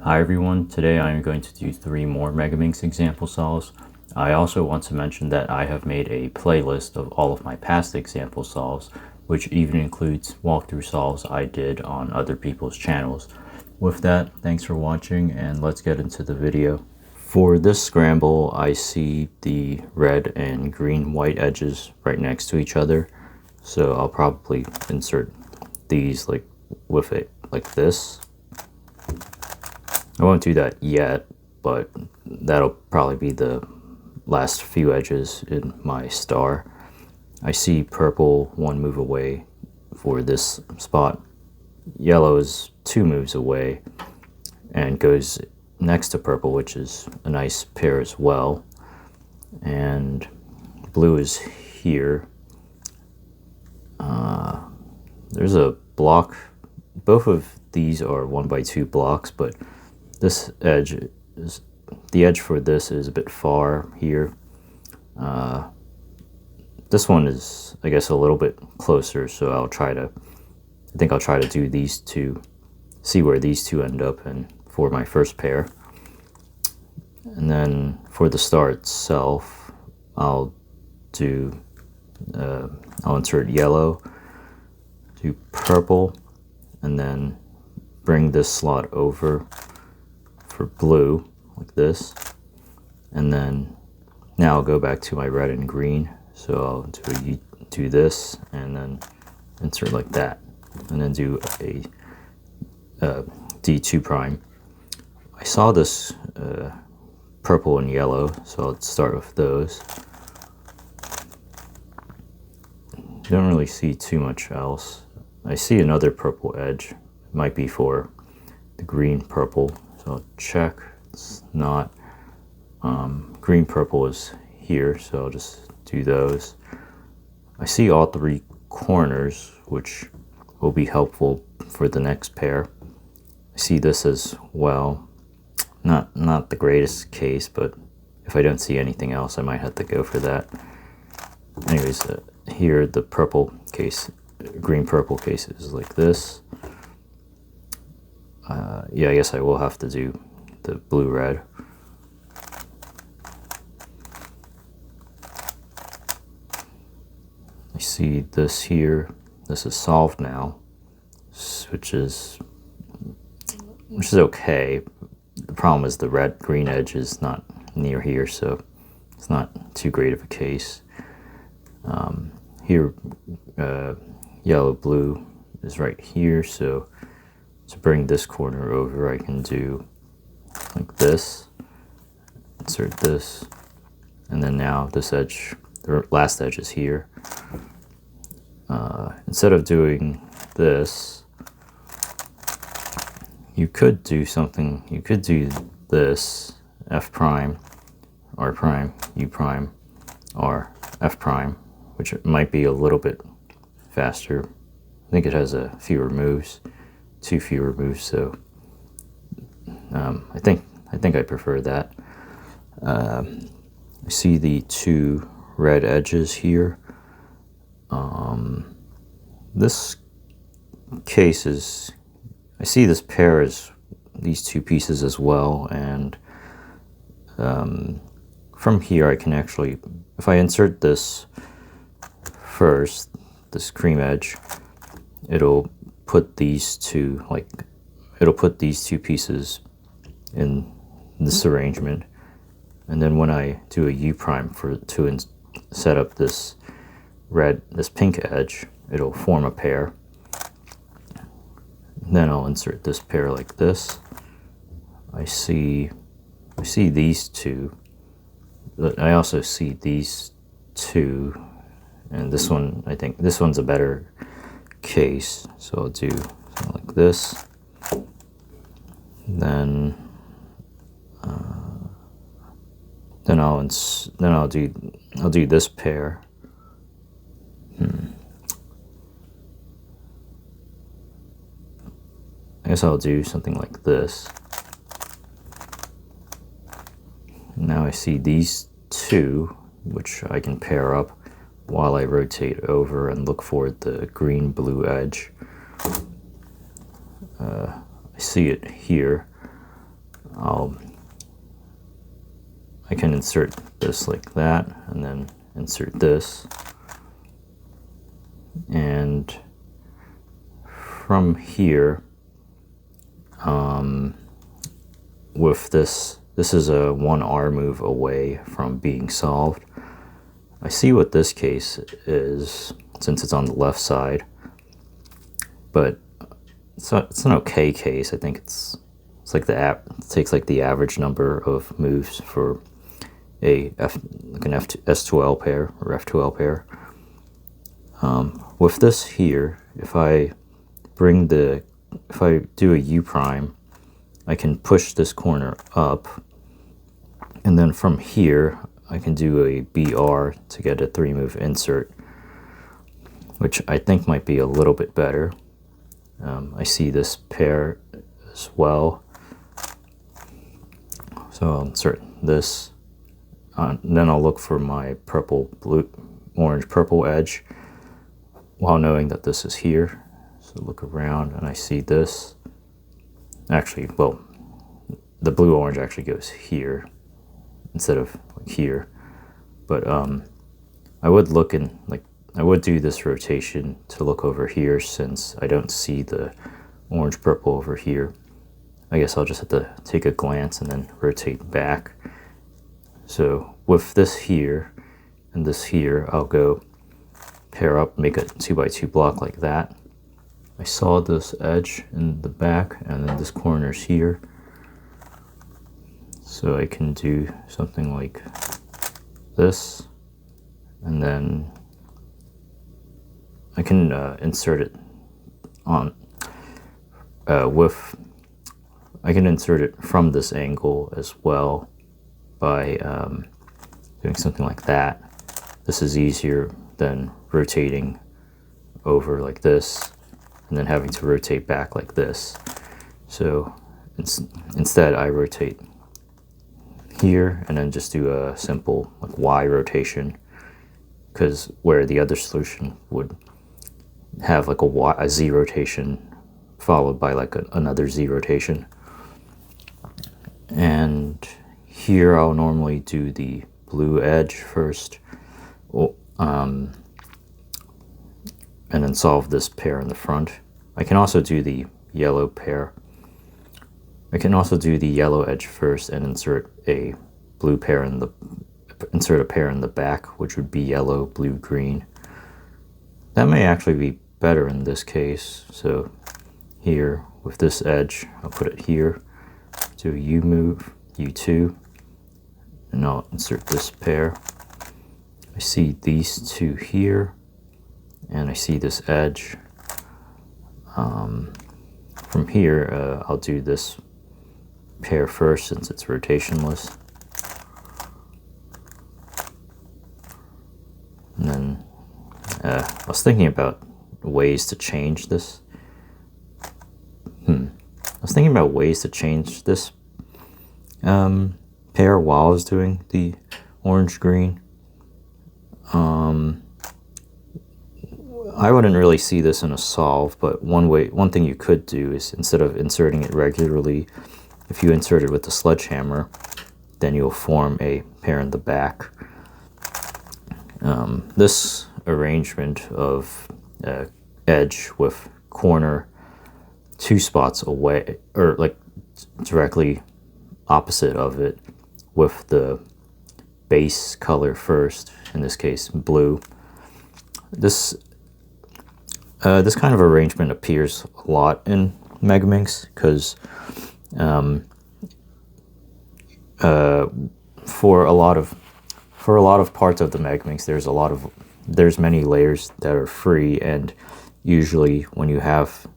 Hi everyone, today I am going to do 3 more Megaminx example solves. I also want to mention that I have made a playlist of all of my past example solves, which even includes walkthrough solves I did on other people's channels. With that, thanks for watching and let's get into the video. For this scramble, I see the red and green white edges right next to each other, so I'll probably insert these with it like this. I won't do that yet, but that'll probably be the last few edges in my star. I see purple 1 move away for this spot. Yellow is 2 moves away and goes next to purple, which is a nice pair as well. And blue is here. There's a block. Both of these are 1x2 blocks, but this edge is, the edge for this is a bit far here. This one is, I guess, a little bit closer, so I think I'll try to do these two, see where these two end up, and for my first pair. And then for the star itself, I'll insert yellow, do purple, and then bring this slot over for blue like this, and then now I'll go back to my red and green, so I'll do this and then insert like that, and then do a D2 prime. I saw this purple and yellow, so I'll start with those. Don't really see too much else. I see another purple edge. It might be for the green purple, so I'll check. It's not. Green purple is here, so I'll just do those. I see all 3 corners, which will be helpful for the next pair. I see this as well. Not the greatest case, but if I don't see anything else, I might have to go for that. Anyways, here the purple case, green purple case is like this. Yeah, I guess I will have to do the blue red. I see this here. This is solved now, which is okay. The problem is the red green edge is not near here, so it's not too great of a case. Here yellow blue is right here, so to bring this corner over, I can do like this, insert this, and then now this edge, the last edge is here. Instead of doing this, you could do something. You could do this, F prime, R prime, U prime, R, F prime, which might be a little bit faster. I think it has a fewer moves, 2 fewer moves, so I think I prefer that. I see the 2 red edges here. This case is, I see this pair as these 2 pieces as well, and from here I can actually, if I insert this first, this cream edge, it'll put these 2, it'll put these 2 pieces in this arrangement, and then when I do a U prime to set up this pink edge, it'll form a pair. Then I'll insert this pair like this. I see these 2, but I also see these 2, and this one, I think this one's a better case, so I'll do something like this. Then I'll do this pair. I guess I'll do something like this. Now I see these 2, which I can pair up while I rotate over and look for the green-blue edge. I see it here. I can insert this like that, and then insert this, and from here, with this is a 1R move away from being solved. I see what this case is, since it's on the left side, but it's an okay case. I think it's like it takes like the average number of moves for like an S2L pair or F2L pair. With this here, if I do a U prime, I can push this corner up, and then from here I can do a BR to get a 3-move insert, which I think might be a little bit better. I see this pair as well, so I'll insert this, then I'll look for my orange purple edge, while knowing that this is here. So look around and I see this. Actually, well, the blue orange actually goes here instead of like here. But I would do this rotation to look over here, since I don't see the orange purple over here. I guess I'll just have to take a glance and then rotate back. So with this here and this here, I'll go pair up, make a 2x2 block like that. I saw this edge in the back, and then this corner's here. So I can do something like this, and then I can insert it on I can insert it from this angle as well by doing something like that. This is easier than rotating over like this and then having to rotate back like this. So instead I rotate here and then just do a simple like Y rotation, because where the other solution would have like a Z rotation followed by like another Z rotation. And here I'll normally do the blue edge first, and then solve this pair in the front. I can also do the yellow pair. I can also do the yellow edge first and insert a pair in the back, which would be yellow, blue, green. That may actually be better in this case. So here with this edge, I'll put it here, do a U move, U2, and I'll insert this pair. I see these two here, and I see this edge. From here, I'll do this pair first since it's rotationless. And then I was thinking about ways to change this. Pair while I was doing the orange-green. I wouldn't really see this in a solve, but one thing you could do is, instead of inserting it regularly, if you insert it with the sledgehammer, then you'll form a pair in the back. This arrangement of edge with corner 2 spots away, or like directly opposite of it, with the base color first, in this case blue. This kind of arrangement appears a lot in Megaminx, because for a lot of parts of the Megaminx, there's many layers that are free, and usually when you have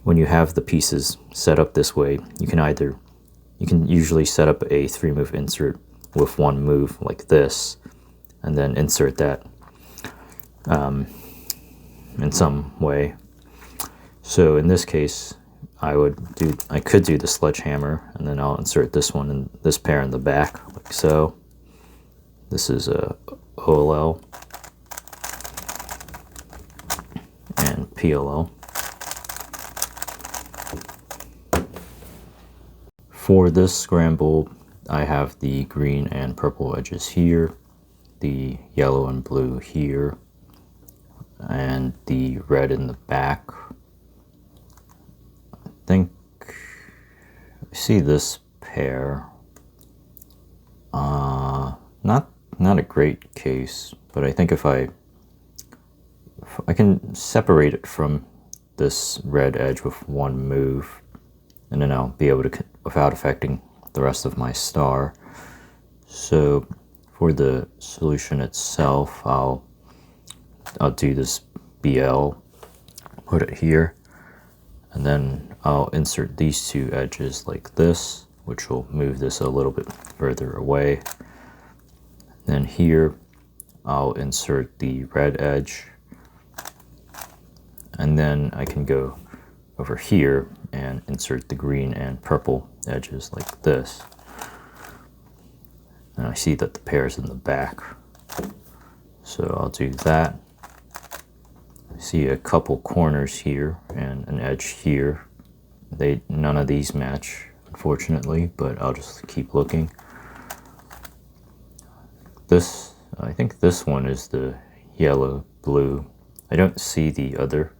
the pieces set up this way, you can usually set up a 3-move insert with 1 move like this, and then insert that in some way. So in this case, I could do the sledgehammer, and then I'll insert this one and this pair in the back, like so. This is a OLL and PLL. For this scramble, I have the green and purple edges here, the yellow and blue here, and the red in the back. I think I see this pair. Not a great case, but I think if I can separate it from this red edge with one move, and then I'll be able to, without affecting the rest of my star. So for the solution itself, I'll do this BL, put it here, and then I'll insert these two edges like this, which will move this a little bit further away. Then here, I'll insert the red edge, and then I can go over here and insert the green and purple edges like this. And I see that the pair is in the back, so I'll do that. I see a couple corners here and an edge here. None of these match, unfortunately, but I'll just keep looking. I think this one is the yellow blue. I don't see the other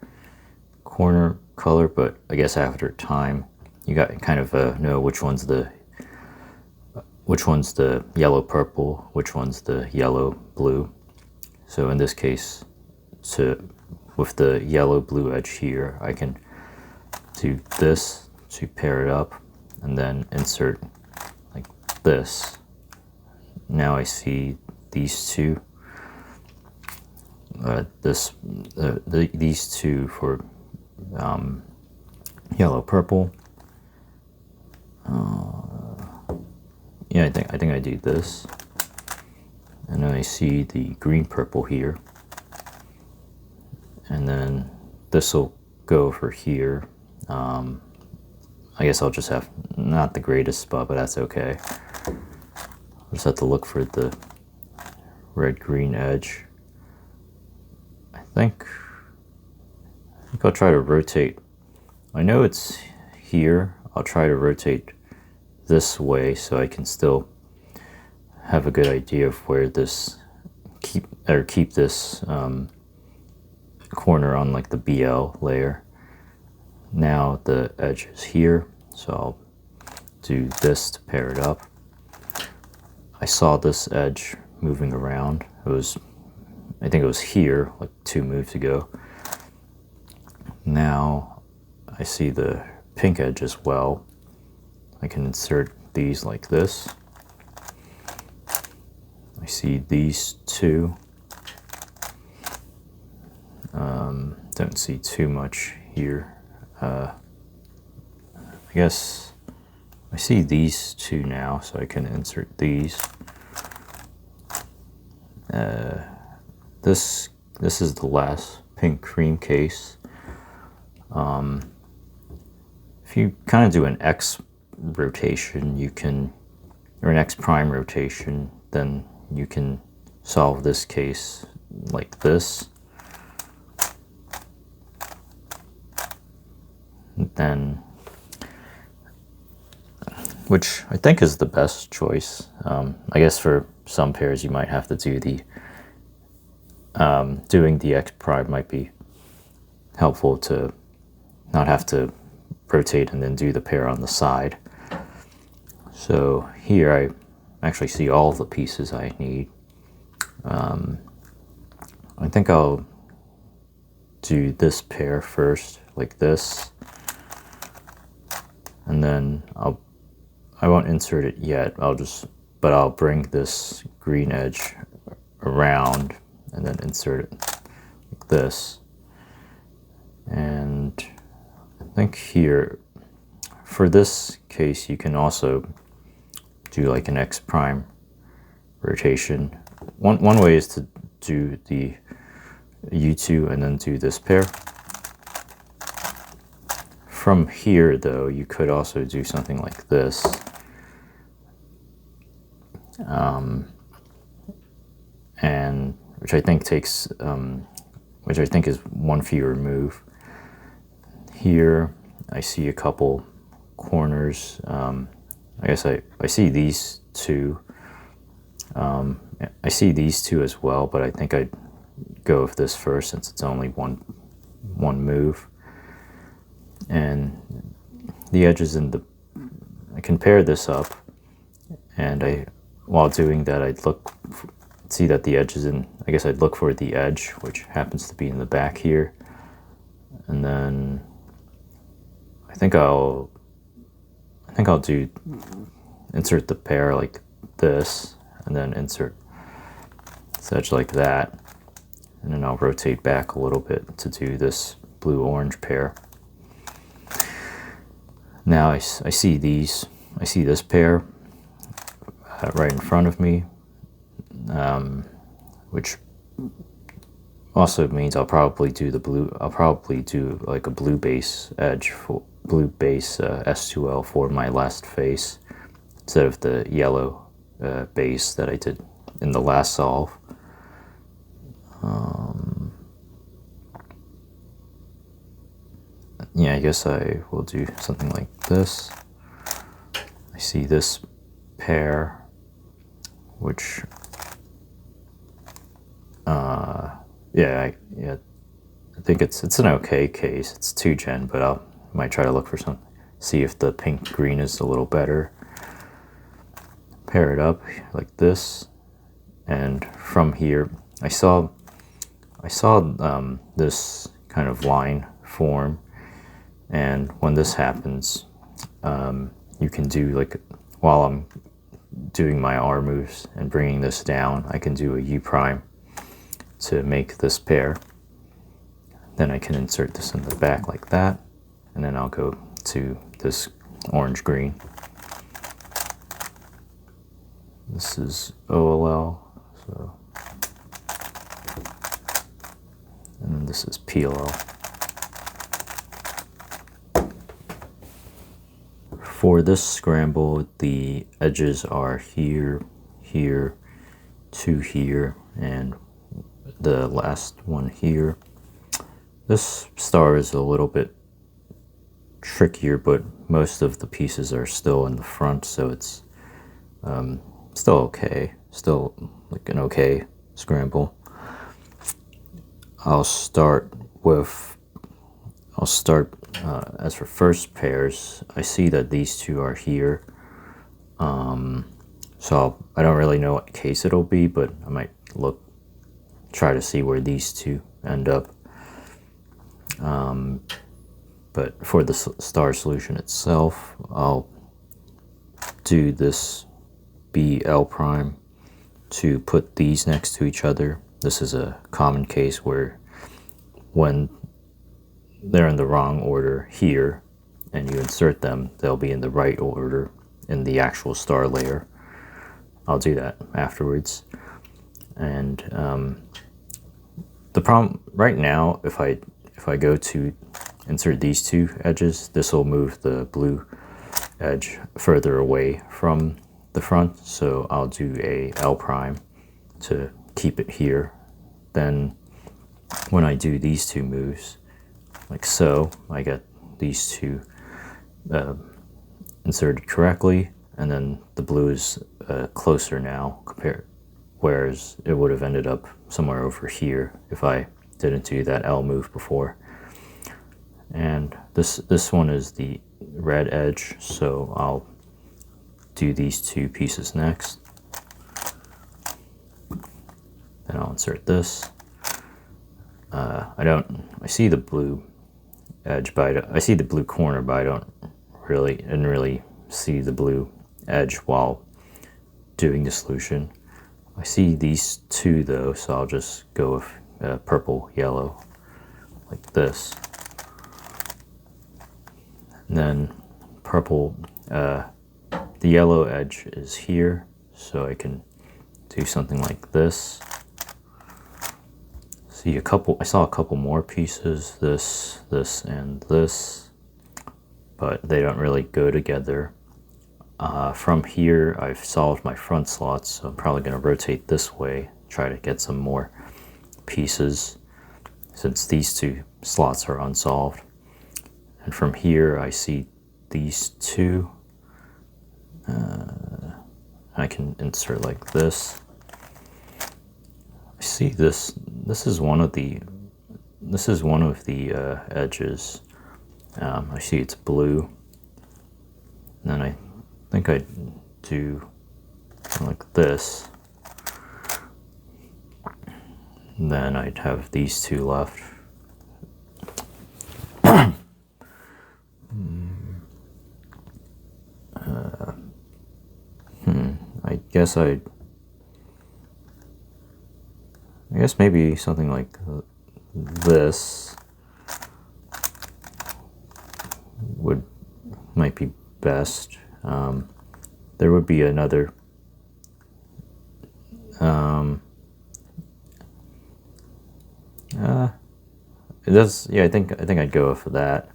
corner color, but I guess after time you got kind of know which one's the yellow purple, which one's the yellow blue. So in this case, with the yellow blue edge here, I can do this to pair it up and then insert like this. Now I see these two, these two for yellow purple. Yeah, I think I do this, and then I see the green purple here, and then this will go over here. I guess I'll just have not the greatest spot, but that's okay. Just have to look for the red-green edge. I think I'll try to rotate. I know it's here. I'll try to rotate this way so I can still have a good idea of where this keep this corner on like the BL layer. Now the edge is here, so I'll do this to pair it up. I saw this edge moving around. I think it was here like 2 moves ago. Now I see the pink edge as well. I can insert these like this. I see these two. Don't see too much here. I guess I see these two now, so I can insert these. This is the last pink cream case. If you kind of do an X rotation, or an X prime rotation, then you can solve this case like this. Then, which I think is the best choice. I guess for some pairs you might have to do doing the X prime might be helpful to not have to rotate and then do the pair on the side. So here I actually see all the pieces I need. I think I'll do this pair first, like this, and then I won't insert it yet. But I'll bring this green edge around and then insert it like this. And I think here, for this case, you can also do like an X prime rotation. One way is to do the U2 and then do this pair. From here, though, you could also do something like this. And which I think is one fewer move. Here, I see a couple corners. I guess I see these two. I see these two as well, but I think I'd go with this first since it's only one move. And the edges in the, I can pair this up, and while doing that, I'd see that the edge is in, I guess I'd look for the edge, which happens to be in the back here. And then I think I'll insert the pair like this, and then insert this edge like that. And then I'll rotate back a little bit to do this blue-orange pair. Now I see this pair right in front of me, which also means I'll probably do like a blue base edge for blue base S2L for my last face instead of the yellow base that I did in the last solve. Yeah, I guess I will do something like this. I see this pair, which, yeah, I think it's an okay case. It's 2-gen, but I might try to look for some, see if the pink green is a little better. Pair it up like this, and from here, I saw this kind of line form. And when this happens, you can do, like, while I'm doing my R moves and bringing this down, I can do a U prime to make this pair. Then I can insert this in the back like that, and then I'll go to this orange-green. This is OLL, so, and then this is PLL. For this scramble, the edges are here, here, to here, and the last one here. This star is a little bit trickier, but most of the pieces are still in the front, so it's still okay. Still like an okay scramble. I'll start as for first pairs, I see that these two are here. So I don't really know what case it'll be, but I might try to see where these two end up. But for the star solution itself, I'll do this BL prime to put these next to each other. This is a common case where when they're in the wrong order here and you insert them, they'll be in the right order in the actual star layer. I'll do that afterwards. And the problem right now, if I go to insert these two edges, this will move the blue edge further away from the front, so I'll do a L prime to keep it here. Then when I do these two moves, like so, I get these two inserted correctly, and then the blue is closer now whereas it would have ended up somewhere over here if I didn't do that L move before. And this one is the red edge, so I'll do these two pieces next. Then I'll insert this. I see the blue edge, but I see the blue corner, but I didn't really see the blue edge while doing the solution. I see these two though, so I'll just go with purple, yellow, like this. And then purple, the yellow edge is here, so I can do something like this. I saw a couple more pieces, this, and this, but they don't really go together. From here, I've solved my front slots, so I'm probably going to rotate this way, try to get some more pieces, since these two slots are unsolved. And from here, I see these two. I can insert like this. I see this. This is one of the edges. I see it's blue. And then I think I do like this. And then I'd have these two left. I guess maybe something like this might be best. There would be another. It does. Yeah, I think I'd go for that.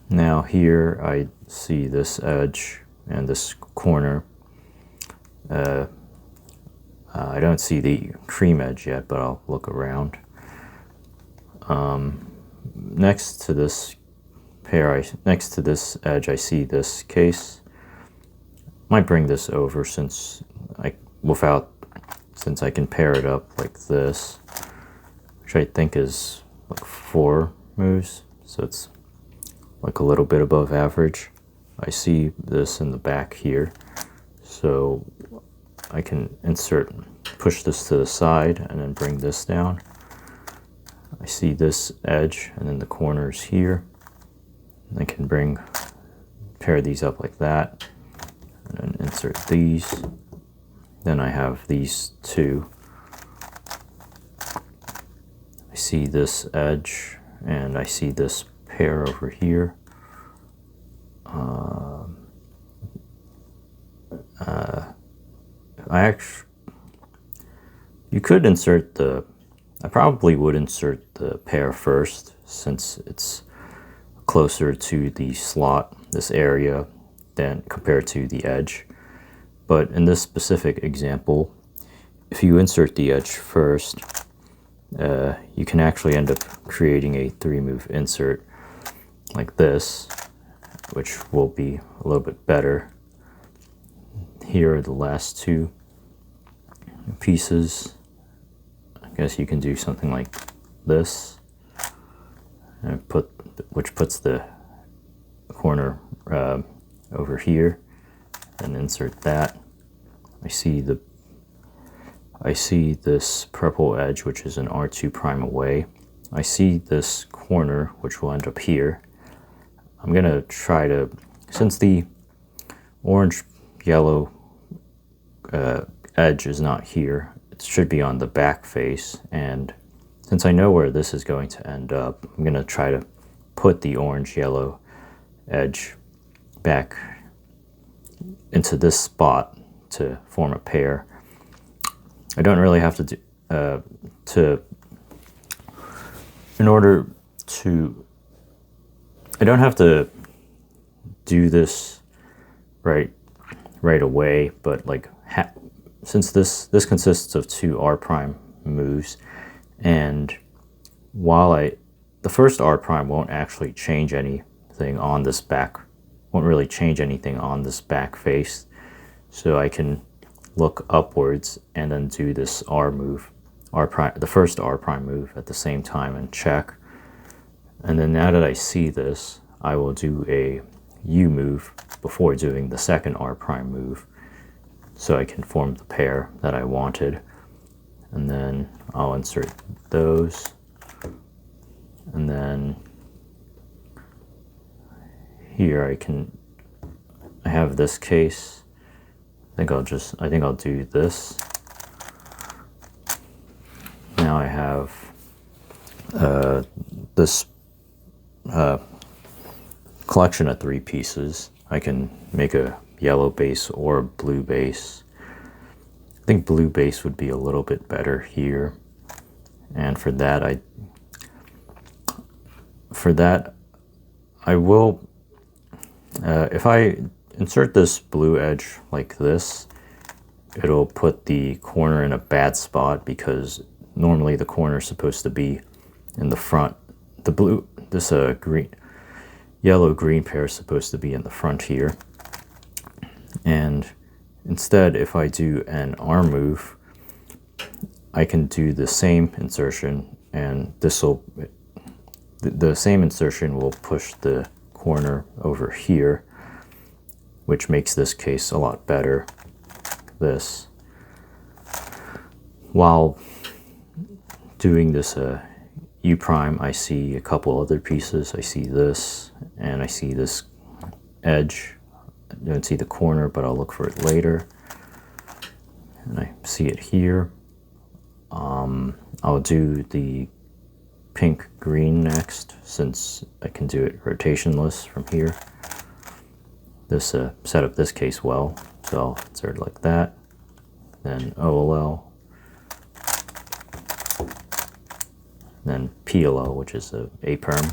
Now here I see this edge and this corner. I don't see the cream edge yet, but I'll look around. Next to this edge, I see this case. Might bring this over since I can pair it up like this, which I think is like 4 moves, so it's like a little bit above average. I see this in the back here, so I can push this to the side and then bring this down. I see this edge and then the corners here. I can pair these up like that and then insert these. Then I have these two. I see this edge and I see this pair over here. You could insert I probably would insert the pair first, since it's closer to the slot, this area, than compared to the edge. But in this specific example, if you insert the edge first, you can actually end up creating a 3-move insert like this, which will be a little bit better. Here are the last 2 pieces. I guess you can do something like this, and which puts the corner over here, and insert that. I see this purple edge, which is an R2 prime away. I see this corner, which will end up here. I'm gonna try to, since the orange-yellow edge is not here, it should be on the back face, and since I know where this is going to end up, I'm gonna try to put the orange-yellow edge back into this spot to form a pair. I don't really have to do, I don't have to do this right away, but like since this consists of 2 R prime moves, and while the first R prime won't actually change anything on this back, won't really change anything on this back face, so I can look upwards and then do this R move, the first R prime move at the same time, and check. And then now that I see this, I will do a U move before doing the second R prime move, so I can form the pair that I wanted. And then I'll insert those, and then here I have this case. I think I'll do this. Now I have this collection of 3 pieces. I can make a yellow base or a blue base. I think blue base would be a little bit better here. And for that I will, if I insert this blue edge like this, it'll put the corner in a bad spot, because normally the corner is supposed to be in the front. This yellow-green pair is supposed to be in the front here. And instead, if I do an arm move, I can do the same insertion, and the same insertion will push the corner over here, which makes this case a lot better. This, while doing this U prime, I see a couple other pieces. I see this, and I see this edge. I don't see the corner, but I'll look for it later. And I see it here. I'll do the pink green next, since I can do it rotationless from here. This set up this case well, so I'll insert it like that. Then OLL. Then PLL, which is a perm.